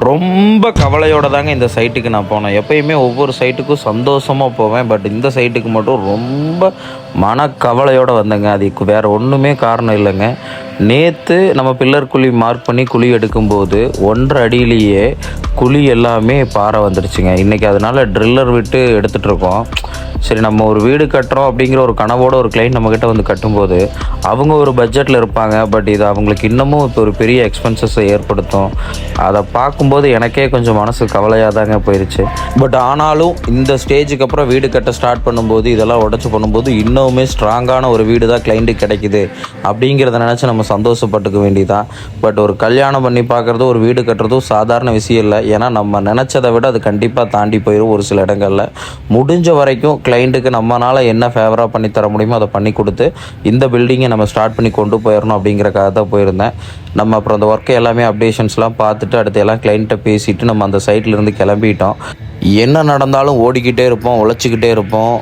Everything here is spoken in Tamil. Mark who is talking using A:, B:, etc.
A: ரொம்ப கவலையோட தாங்க இந்த சைட்டுக்கு நான் போனேன். எப்பயுமே ஒவ்வொரு சைட்டுக்கும் சந்தோஷமாக போவேன். பட் இந்த சைட்டுக்கு மட்டும் ரொம்ப மனக்கவலையோடு வந்தேங்க. அதுக்கு வேறு ஒன்றுமே காரணம் இல்லைங்க. நேற்று நம்ம பில்லர் குழி மார்க் பண்ணி குழி எடுக்கும்போது 1.5 அடியிலேயே குழி எல்லாமே பாறை வந்துடுச்சுங்க. இன்றைக்கி அதனால் ட்ரில்லர் விட்டு எடுத்துகிட்ருக்கோம். சரி, நம்ம ஒரு வீடு கட்டுறோம் அப்படிங்கிற ஒரு கனவோட ஒரு கிளைண்ட் நம்மக்கிட்ட வந்து கட்டும்போது அவங்க ஒரு பட்ஜெட்டில் இருப்பாங்க. பட் இது அவங்களுக்கு இன்னமும் இப்போ ஒரு பெரிய எக்ஸ்பென்சஸை ஏற்படுத்தும். அதை பார்க்கும்போது எனக்கே கொஞ்சம் மனசு கவலையாக தாங்க போயிடுச்சு. பட் ஆனாலும் இந்த ஸ்டேஜுக்கு அப்புறம் வீடு கட்ட ஸ்டார்ட் பண்ணும்போது இதெல்லாம் உடச்சி பண்ணும்போது இன்னுமே ஸ்ட்ராங்கான ஒரு வீடு தான் கிளைண்ட்டுக்கு கிடைக்குது அப்படிங்கிறத நினச்சி நம்ம சந்தோஷப்பட்டுக்க வேண்டியதான். பட் ஒரு கல்யாணம் பண்ணி பார்க்குறதும் ஒரு வீடு கட்டுறதும் சாதாரண விஷயம் இல்லை. ஏன்னா நம்ம நினச்சதை விட அது கண்டிப்பாக தாண்டி போயிடும் ஒரு சில இடங்களில். முடிஞ்ச வரைக்கும் கிளைண்ட்டுக்கு நம்மளால் என்ன ஃபேவராக பண்ணி தர முடியுமோ அதை பண்ணி கொடுத்து இந்த பில்டிங்கை நம்ம ஸ்டார்ட் பண்ணி கொண்டு போயிடணும் அப்படிங்கிறக்காக தான் போயிருந்தேன். நம்ம அப்புறம் அந்த ஒர்க்கை எல்லாமே அப்டேஷன்ஸ்லாம் பார்த்துட்டு அடுத்து எல்லாம் கிளைண்ட்டை பேசிவிட்டு நம்ம அந்த சைட்லேருந்து கிளம்பிட்டோம். என்ன நடந்தாலும் ஓடிக்கிட்டே இருப்போம், உழைச்சிக்கிட்டே இருப்போம்.